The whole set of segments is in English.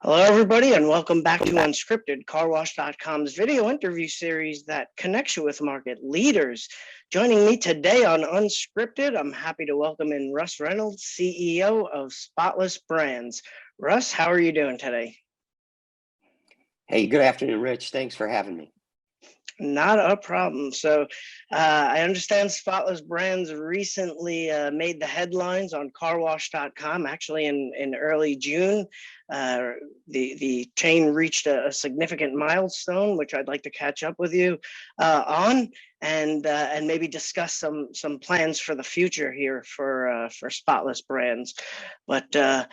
Hello, everybody, and welcome back to Unscripted, Carwash.com's video interview series that connects you with market leaders. Joining me today on Unscripted, I'm happy to welcome in Russ Reynolds, CEO of Spotless Brands. Russ, how are you doing today? Hey, good afternoon, Rich. Thanks for having me. Not a problem. So I understand Spotless Brands recently made the headlines on Carwash.com. Actually, in early June, the chain reached a significant milestone, which I'd like to catch up with you on, and maybe discuss some plans for the future here for Spotless Brands. But I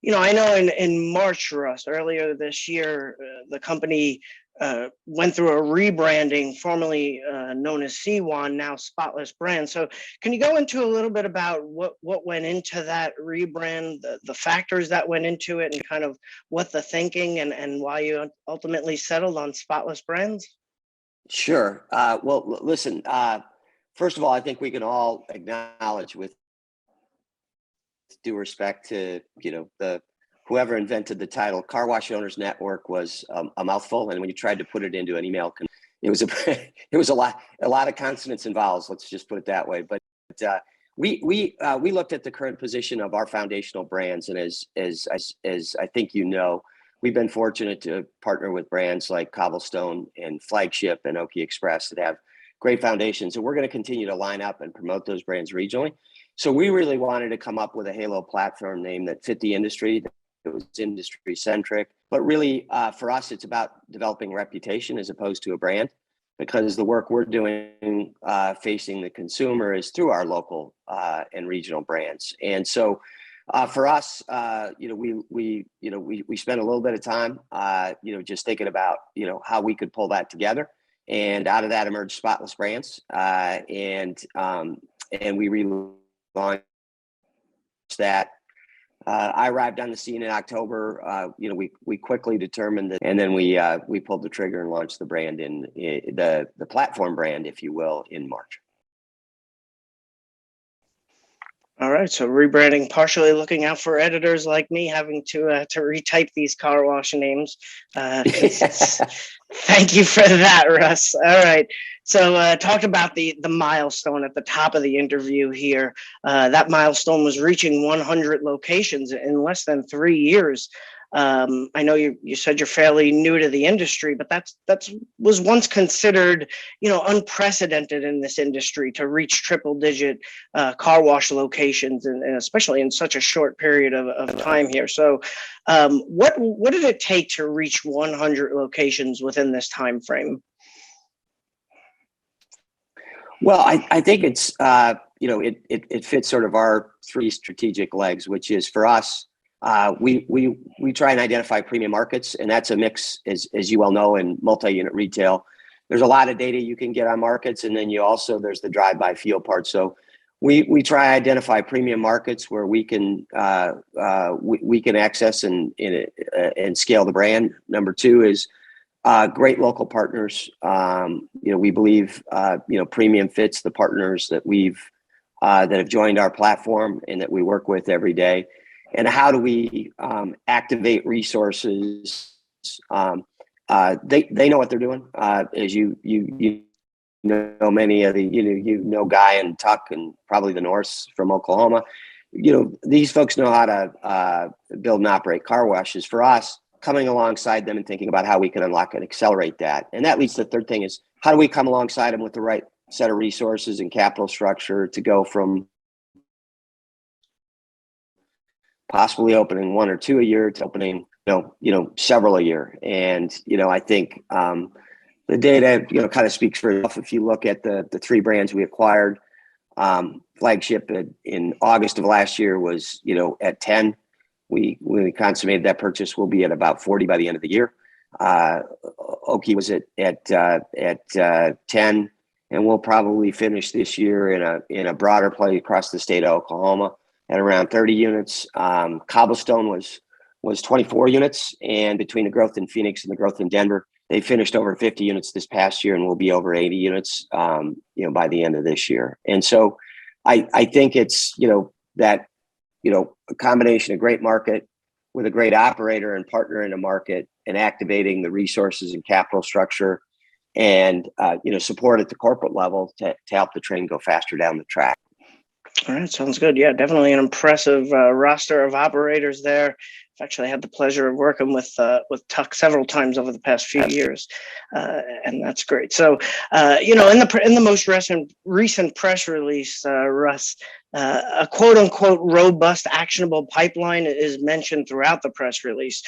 know in March, Russ, earlier this year, the company went through a rebranding, formerly known as C1, now Spotless Brands. So can you go into a little bit about what went into that rebrand, the factors that went into it, and kind of what the thinking and why you ultimately settled on Spotless Brands? Sure. Well, listen, first of all, I think we can all acknowledge with due respect to, whoever invented the title, Car Wash Owners Network was a mouthful, and when you tried to put it into an email, it was a lot of consonants and vowels. Let's just put it that way. But we looked at the current position of our foundational brands, and as I think we've been fortunate to partner with brands like Cobblestone and Flagship and Oki Express that have great foundations, and we're going to continue to line up and promote those brands regionally. So we really wanted to come up with a halo platform name that fit the industry. It was industry centric, but really for us, it's about developing reputation as opposed to a brand, because the work we're doing facing the consumer is through our local and regional brands. And so for us, we spent a little bit of time, just thinking about, how we could pull that together. And out of that emerged Spotless Brands, and we relaunched that. I arrived on the scene in October. We quickly determined that, and then we pulled the trigger and launched the brand in the platform brand, if you will, in March. All right, so rebranding, partially looking out for editors like me having to retype these car wash names. Thank you for that, Russ. All right, so talked about the milestone at the top of the interview here. That milestone was reaching 100 locations in less than 3 years. I know you said you're fairly new to the industry, but that was once considered, unprecedented in this industry to reach triple-digit car wash locations, and especially in such a short period of time here. So, what did it take to reach 100 locations within this time frame? Well, I think it's it fits sort of our three strategic legs, which is for us. We try and identify premium markets, and that's a mix, as you well know, in multi-unit retail. There's a lot of data you can get on markets, and then there's the drive-by feel part. So we try to identify premium markets where we can access and scale the brand. Number two is great local partners. We believe premium fits the partners that that have joined our platform and that we work with every day. And how do we activate resources? They know what they're doing. As you know, many of the Guy and Tuck and probably the Norse from Oklahoma. These folks know how to build and operate car washes. For us, coming alongside them and thinking about how we can unlock and accelerate that. And that leads to the third thing is how do we come alongside them with the right set of resources and capital structure to go from possibly opening 1 or 2 a year to opening, several a year. And, I think the data, kind of speaks for itself. If you look at the three brands we acquired, Flagship in August of last year was, at 10. We consummated that purchase. We'll be at about 40 by the end of the year. Oki was at 10, and we'll probably finish this year in a broader play across the state of Oklahoma at around 30 units. Cobblestone was 24 units, and between the growth in Phoenix and the growth in Denver, they finished over 50 units this past year, and will be over 80 units, by the end of this year. And so, I think it's that a combination of great market, with a great operator and partner in a market and activating the resources and capital structure and support at the corporate level to help the train go faster down the track. All right, sounds good. Yeah, definitely an impressive roster of operators there. I've actually had the pleasure of working with Tuck several times over the past few years, and that's great. So, in the most recent press release, Russ, a quote unquote robust, actionable pipeline is mentioned throughout the press release.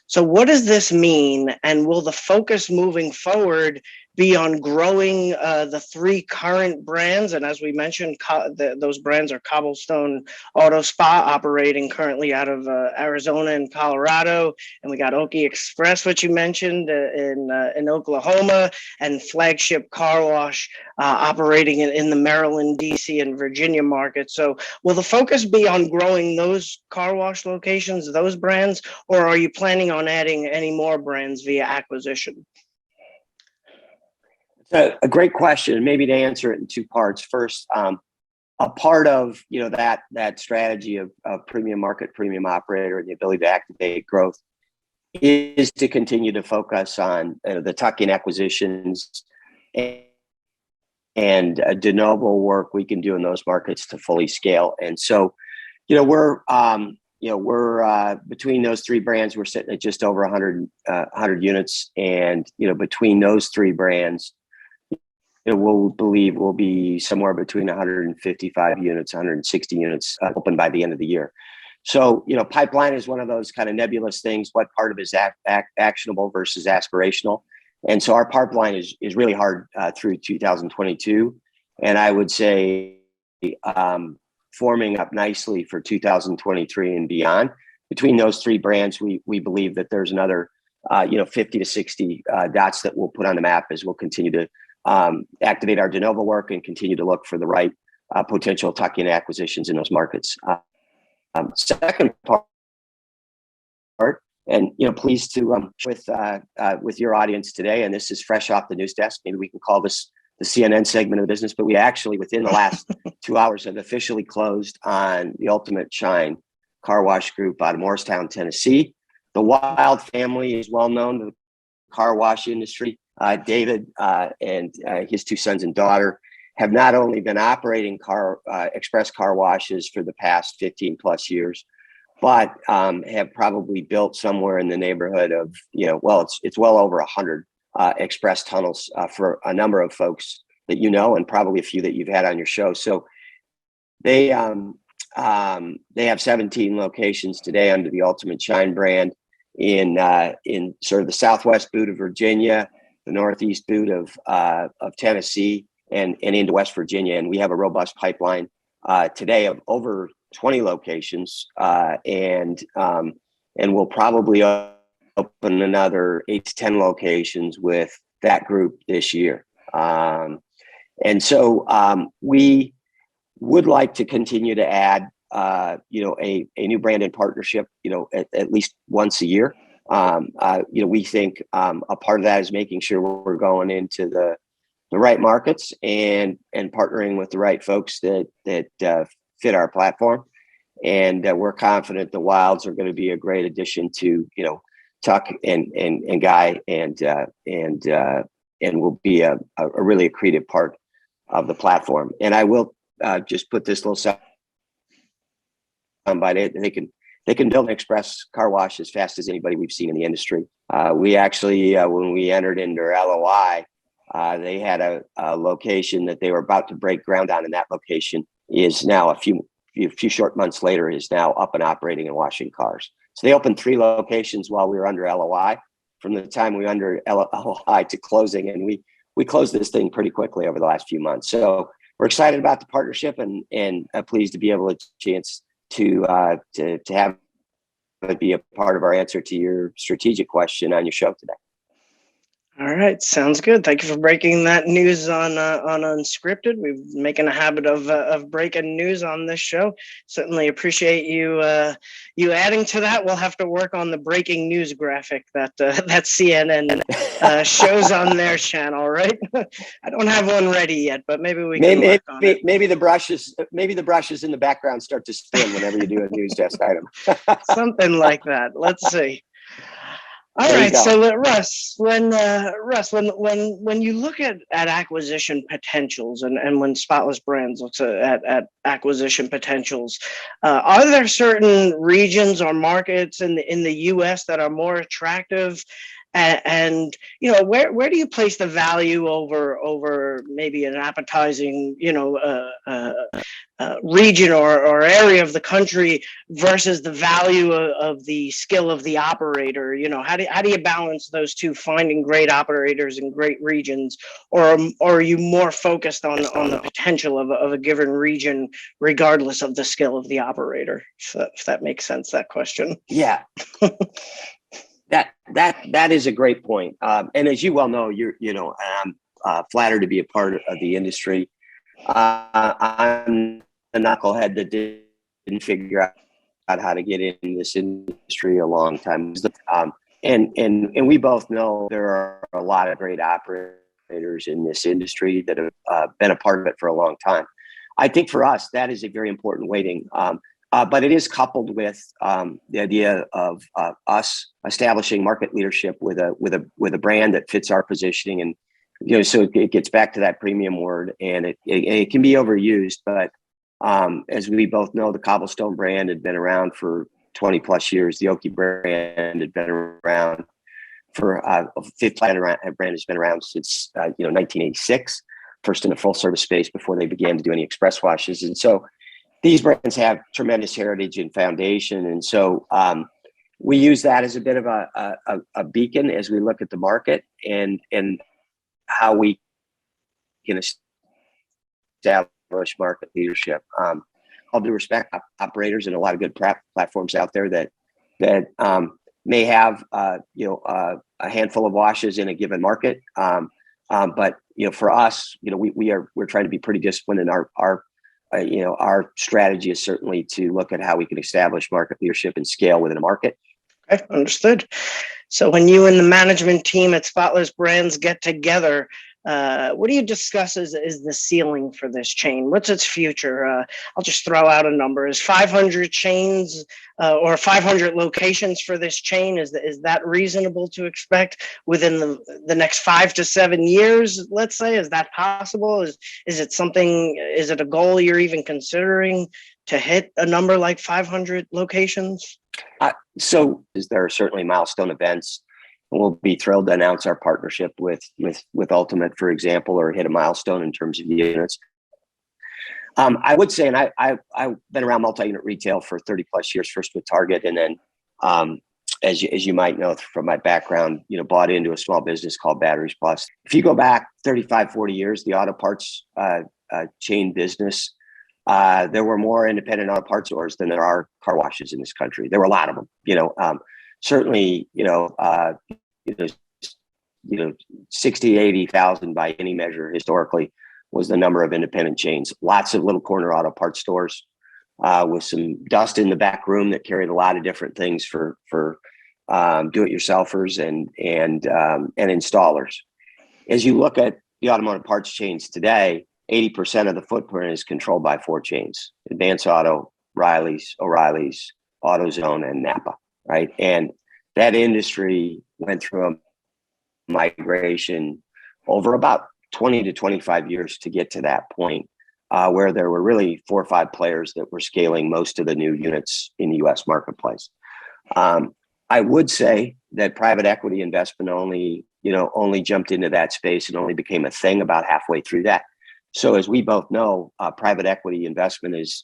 So, what does this mean, and will the focus moving forward be on growing the three current brands? And as we mentioned, those brands are Cobblestone Auto Spa, operating currently out of Arizona and Colorado, and we got Oki Express, which you mentioned, in Oklahoma, and Flagship Carwash operating in the Maryland, DC, and Virginia markets. So will the focus be on growing those car wash locations, those brands, or are you planning on adding any more brands via acquisition? It's a great question. Maybe to answer it in two parts. First, a part of that strategy of premium market, premium operator, and the ability to activate growth is to continue to focus on the tuck-in acquisitions and de novo work we can do in those markets to fully scale. And so, we're between those three brands, we're sitting at just over 100 units, and between those three brands, we'll believe we'll be somewhere between 155 units, 160 units open by the end of the year. So, pipeline is one of those kind of nebulous things. What part of it is actionable versus aspirational? And so our pipeline is really hard through 2022. And I would say forming up nicely for 2023 and beyond. Between those three brands, we believe that there's another 50 to 60 dots that we'll put on the map as we'll continue to activate our de novo work and continue to look for the right potential tuck-in acquisitions in those markets. Second part, and pleased to with your audience today, and this is fresh off the news desk. Maybe we can call this the CNN segment of the business, but we actually within the last 2 hours have officially closed on the Ultimate Shine Car Wash Group out of Morristown, Tennessee. The Wild family is well known to the car wash industry. David and his two sons and daughter have not only been operating express car washes for the past 15 plus years, but have probably built somewhere in the neighborhood of, it's well over 100 express tunnels for a number of folks that and probably a few that you've had on your show. So they have 17 locations today under the Ultimate Shine brand in sort of the southwest boot of Virginia, the northeast boot of Tennessee, and into West Virginia. And we have a robust pipeline today of over 20 locations, and we'll probably open another 8 to 10 locations with that group this year. And so we would like to continue to add a new brand and partnership, at least once a year. We think a part of that is making sure we're going into the right markets and partnering with the right folks that fit our platform. And we're confident the Wilds are going to be a great addition to, Tuck and Guy, and will be a really accretive part of the platform. And I will just put this little sound by it. They can build an express car wash as fast as anybody we've seen in the industry. We actually, when we entered into LOI, they had a location that they were about to break ground on, and that location is now a few short months later is now up and operating and washing cars. So they opened 3 locations while we were under LOI. From the time we were under LOI to closing, and we closed this thing pretty quickly over the last few months. So we're excited about the partnership and pleased to be able to chance to have it be a part of our answer to your strategic question on your show today. All right, sounds good. Thank you for breaking that news on Unscripted. We're making a habit of breaking news on this show. Certainly appreciate you adding to that. We'll have to work on the breaking news graphic that that CNN shows on their channel. Right? I don't have one ready yet, but maybe we can work on it. Maybe the brushes in the background start to spin whenever you do a news desk item. Something like that. Let's see. All right, so Russ, when you look at acquisition potentials, and when Spotless Brands looks at acquisition potentials, are there certain regions or markets in the U.S. that are more attractive? And you know, where do you place the value over maybe an appetizing, region or area of the country versus the value of the skill of the operator? You know, how do you balance those two, finding great operators in great regions, or are you more focused on the potential of a given region regardless of the skill of the operator? If that makes sense, that question. Yeah. That is a great point. And as you well know, I'm flattered to be a part of the industry. I'm a knucklehead that didn't figure out how to get in this industry a long time. And we both know there are a lot of great operators in this industry that have been a part of it for a long time. I think for us, that is a very important weighting. But it is coupled with the idea of us establishing market leadership with a brand that fits our positioning, and so it gets back to that premium word, and it can be overused. But as we both know, the Cobblestone brand had been around for 20 plus years. The Oki brand had been around for Fifth brand has been around since 1986. First in a full service space before they began to do any express washes, and so these brands have tremendous heritage and foundation. And so we use that as a bit of a beacon as we look at the market and how we can establish market leadership. All due respect, operators and a lot of good platforms out there that may have a handful of washes in a given market. But for us, we're trying to be pretty disciplined in our strategy is certainly to look at how we can establish market leadership and scale within a market. Okay, understood. So when you and the management team at Spotless Brands get together, what do you discuss is the ceiling for this chain? What's its future? I'll just throw out a number. Is 500 chains or 500 locations for this chain? Is that reasonable to expect within the next 5 to 7 years? Let's say, is that possible? Is it something? Is it a goal you're even considering to hit a number like 500 locations? So there are certainly milestone events. We'll be thrilled to announce our partnership with Ultimate, for example, or hit a milestone in terms of units. I would say, and I've been around multi-unit retail for 30 plus years, first with Target, and then as you might know from my background, bought into a small business called Batteries Plus. If you go back 35, 40 years, the auto parts chain business, there were more independent auto parts stores than there are car washes in this country. There were a lot of them, certainly, 60, 80,000 by any measure historically was the number of independent chains. Lots of little corner auto parts stores with some dust in the back room that carried a lot of different things for do-it-yourselfers and installers. As you look at the automotive parts chains today, 80% of the footprint is controlled by 4 chains: Advance Auto, O'Reilly's, AutoZone, and Napa. Right. And that industry went through a migration over about 20 to 25 years to get to that point where there were really 4 or 5 players that were scaling most of the new units in the US marketplace. I would say that private equity investment only jumped into that space and only became a thing about halfway through that. So as we both know, private equity investment is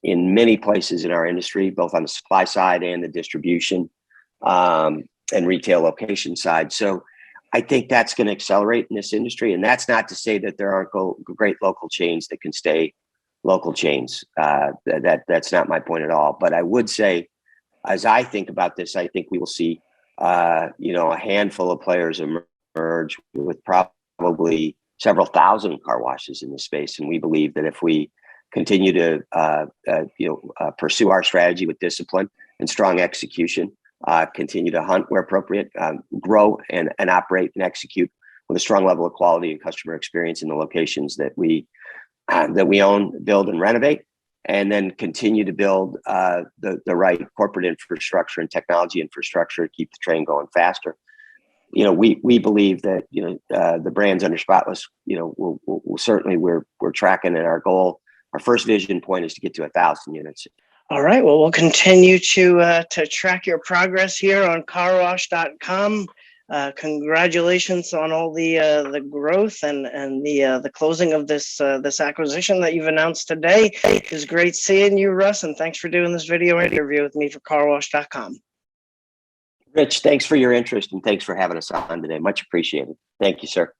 in many places in our industry, both on the supply side and the distribution and retail location side. So I think that's going to accelerate in this industry. And that's not to say that there aren't great local chains that can stay local chains. That's not my point at all. But I would say, as I think about this, I think we will see a handful of players emerge with probably several thousand car washes in the space. And we believe that if we continue to pursue our strategy with discipline and strong execution, continue to hunt where appropriate, grow and operate and execute with a strong level of quality and customer experience in the locations that we own, build, and renovate, and then continue to build the right corporate infrastructure and technology infrastructure to keep the train going faster. We believe that the brands under Spotless, we'll certainly we're tracking at our goal. Our first vision point is to get to 1,000 units. All right. Well, we'll continue to track your progress here on Carwash.com. Congratulations on all the growth and the closing of this acquisition that you've announced today. It was great seeing you, Russ, and thanks for doing this video interview with me for Carwash.com. Rich, thanks for your interest and thanks for having us on today. Much appreciated. Thank you, sir.